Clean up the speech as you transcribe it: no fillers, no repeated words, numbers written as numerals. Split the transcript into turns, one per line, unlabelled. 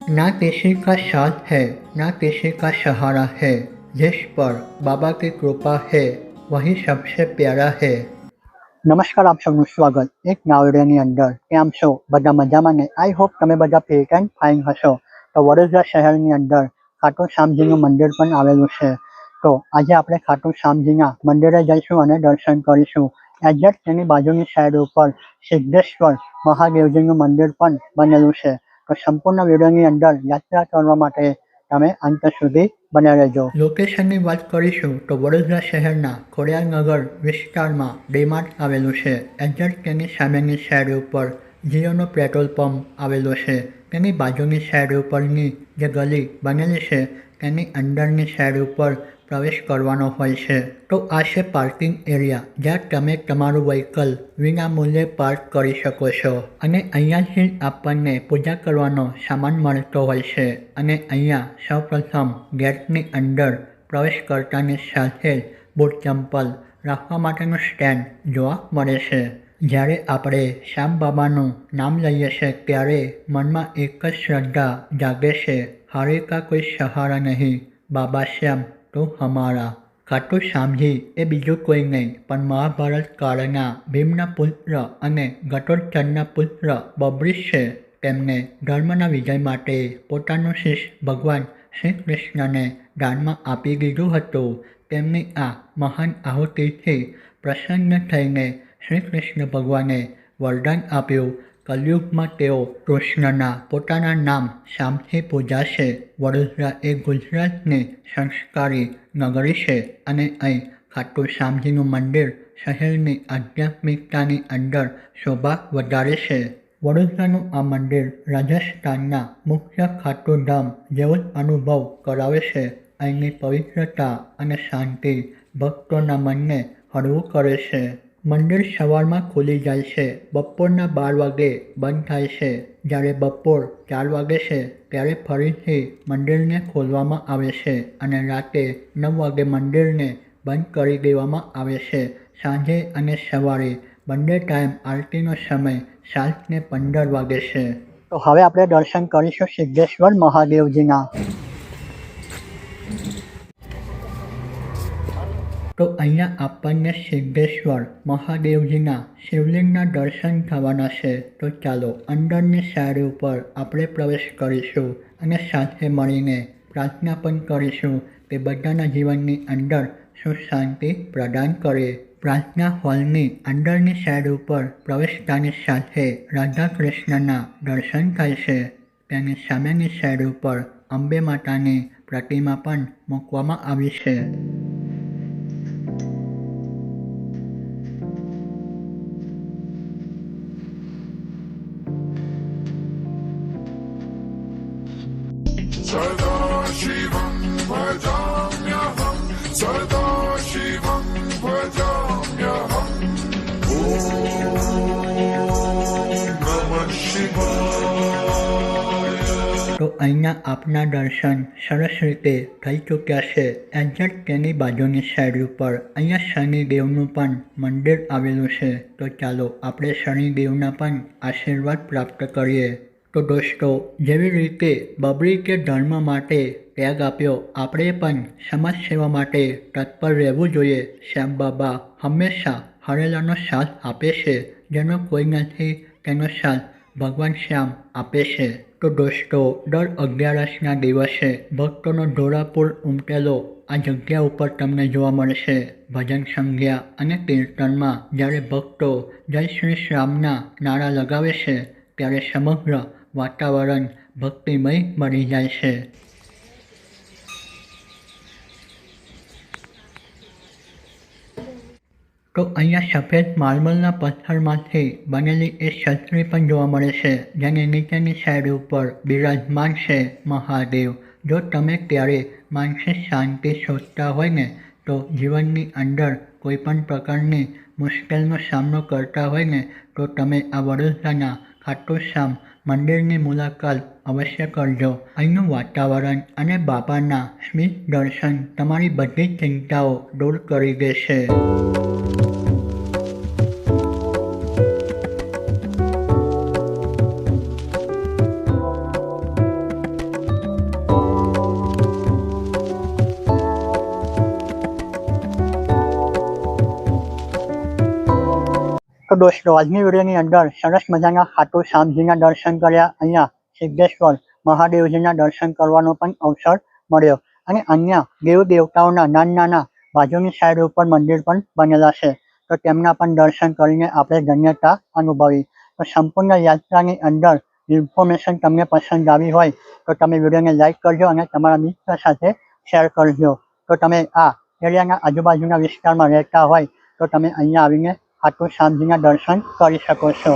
ना किसी का साथ है ना किसी का सहारा है, जिस पर बाबा की कृपा है वही सबसे प्यारा है।
નમસ્કાર, આપ સૌનું સ્વાગત એક નવા વિડીયોની અંદર. કેમ છો? બધા મજામાં ને? આઈ હોપ તમે બધા ફિટ એન્ડ ફાઇન હશો. તો વડોદરા શહેરની અંદર ખાટુ શ્યામજીનું મંદિર પણ આવેલું છે. તો આજે આપણે ખાટુ શ્યામજીના મંદિરે જઈશું અને દર્શન કરીશું. એક્ઝેક્ટ તેની બાજુની સાઈડ ઉપર સિદ્ધેશ્વર મહાદેવજીનું મંદિર પણ બનેલું છે. તો સંપૂર્ણ વિડીયોની અંદર યાત્રા કરવા માટે તમે અંત સુધી બન્યા રહેજો.
લોકેશનની વાત કરીશું તો વડોદરા શહેરના ખોડિયારનગર વિસ્તારમાં ડીમાર્ટ આવેલું છે. એક્ઝેક્ટ તેની સામેની સાઈડ ઉપર જીઓનો પેટ્રોલ પંપ આવેલો છે. તેની બાજુની સાઈડ ઉપરની જે ગલી બનેલી છે તેની અંદરની સાઈડ ઉપર પ્રવેશ કરવાનો હોય છે. તો આ છે પાર્કિંગ એરિયા, જ્યાં તમે તમારું વ્હીકલ વિના મૂલ્યે પાર્ક કરી શકો છો. અને અહીંયાથી જ આપણને પૂજા કરવાનો સામાન મળતો હોય છે. અને અહીંયા સૌપ્રથમ ગેટની અંદર પ્રવેશ કરતાની સાથે જ બૂટ ચંપલ રાખવા માટેનું સ્ટેન્ડ જોવા મળે છે. જ્યારે આપણે શ્યામ બાબાનું નામ લઈએ છીએ ત્યારે મનમાં એક જ શ્રદ્ધા જાગે છે, હારે કા કોઈ સહારા નહીં, બાબા શ્યામ તો હમારા. ખાટુ શ્યામજી એ બીજું કોઈ નહીં પણ મહાભારત કાળના ભીમના પુત્ર અને ઘટોત્કચના પુત્ર બબ્રીશ છે. તેમને ધર્મના વિજય માટે પોતાનું શીશ ભગવાન શ્રી કૃષ્ણને દાનમાં આપી દીધું હતું. તેમની આ મહાન આહુતિથી પ્રસન્ન થઈને શ્રી કૃષ્ણ ભગવાને વરદાન આપ્યું, કલયુગમાં તેઓ કૃષ્ણના પોતાના નામ શ્યામથી પૂજાશે. વડોદરા એ ગુજરાતની સંસ્કારી નગરી છે અને અહીં ખાટુ શ્યામજીનું મંદિર શહેરની આધ્યાત્મિકતાની અંદર શોભા વધારે છે. વડોદરાનું આ મંદિર રાજસ્થાનના મુખ્ય ખાટુધામ જેવો જ અનુભવ કરાવે છે. અહીંની પવિત્રતા અને શાંતિ ભક્તોના મનને હળવું કરે છે. મંદિર સવારમાં ખુલી જાય છે, બપોરના 12 વાગે બંધ થાય છે. જ્યારે બપોર 4 વાગે છે ત્યારે ફરીથી મંદિરને ખોલવામાં આવે છે અને રાતે 9 વાગે મંદિરને બંધ કરી દેવામાં આવે છે. સાંજે અને સવારે બંને ટાઈમ આરતીનો સમય 7 ને 15 વાગે છે.
તો હવે આપણે દર્શન કરીશું સિદ્ધેશ્વર મહાદેવજીના.
તો અહીંયા આપણને સિદ્ધેશ્વર મહાદેવજીના શિવલિંગના દર્શન થવાના છે. તો ચાલો અંદરની સાઈડ ઉપર આપણે પ્રવેશ કરીશું અને સાથે મળીને પ્રાર્થના પણ કરીશું કે બધાના જીવનની અંદર સુખ શાંતિ પ્રદાન કરે. પ્રાર્થના હોલની અંદરની સાઈડ ઉપર પ્રવેશતાની સાથે રાધા કૃષ્ણના દર્શન થાય છે. તેની સામેની સાઈડ ઉપર અંબે માતાની પ્રતિમા પણ મૂકવામાં આવી છે.
सदाशिवं भजाम्यहं सदाशिवं भजाम्यहं ॐ नमः शिवाय.
તો અહીંયા આપના દર્શન સરસ રીતે થઈ ચૂક્યા છે. એક્ઝેક્ટ તેની બાજુની સાઈડ ઉપર અહીંયા શનિદેવનું પણ મંદિર આવેલું છે. તો ચાલો આપણે શનિદેવના પણ આશીર્વાદ પ્રાપ્ત કરીએ. તો દોસ્તો, જેવી રીતે બબ્રીકે ધર્મ માટે ત્યાગ આપ્યો, આપણે પણ સમાજ સેવા માટે તત્પર રહેવું જોઈએ. શ્યામ બાબા હંમેશા હરેલાનો સાથ આપે છે. જેનો કોઈ નથી તેનો સાથ ભગવાન શ્યામ આપે છે. તો દોસ્તો, દર 11ના દિવસે ભક્તોનો ઢોળાપુર ઉમટેલો આ જગ્યા ઉપર તમને જોવા મળશે. ભજન સંધ્યા અને કીર્તનમાં જ્યારે ભક્તો જય શ્રી શ્યામના નારા લગાવે છે ત્યારે સમગ્ર વાતાવરણ ભક્તિમય બની જાય છે. તો અહીંયા સફેદ માર્બલના પથ્થરમાંથી બનેલી એક છત્રી પણ જોવા મળે છે, જેની નીચેની સાઈડ ઉપર બિરાજમાન છે મહાદેવ. જો તમે ક્યારે માનસિક શાંતિ શોધતા હોય ને તો જીવનની અંદર કોઈ પણ પ્રકારની મુશ્કેલીનો સામનો કરતા હોય ને તો તમે આ વડોદરાના ખાટુ શ્યામ મંદિરની મુલાકાત અવશ્ય કરજો. અહીંનું વાતાવરણ અને બાબાના સ્મિત દર્શન તમારી બધી ચિંતાઓ દૂર કરી દેશે.
તો દોસ્તો આજની વિડીયોની અંદર સરસ મજાના ખાટુ શ્યામજીના દર્શન કર્યા. અહીંયા સિદ્ધેશ્વર મહાદેવજીના દર્શન કરવાનો પણ અવસર મળ્યો અને અન્ય દેવ દેવતાઓના નાના બાજુની સાઈડ ઉપર મંદિર પણ બનેલા છે, તો તેમના પણ દર્શન કરીને આપણે ધન્યતા અનુભવી. તો સંપૂર્ણ યાત્રાની અંદર ઇન્ફોર્મેશન તમને પસંદ આવી હોય તો તમે વિડીયોને લાઇક કરજો અને તમારા મિત્ર સાથે શેર કરજો. તો તમે આ એરિયાના આજુબાજુના વિસ્તારમાં રહેતા હોય તો તમે અહીંયા આવીને ખાટુ શ્યામજીના દર્શન કરી શકો છો.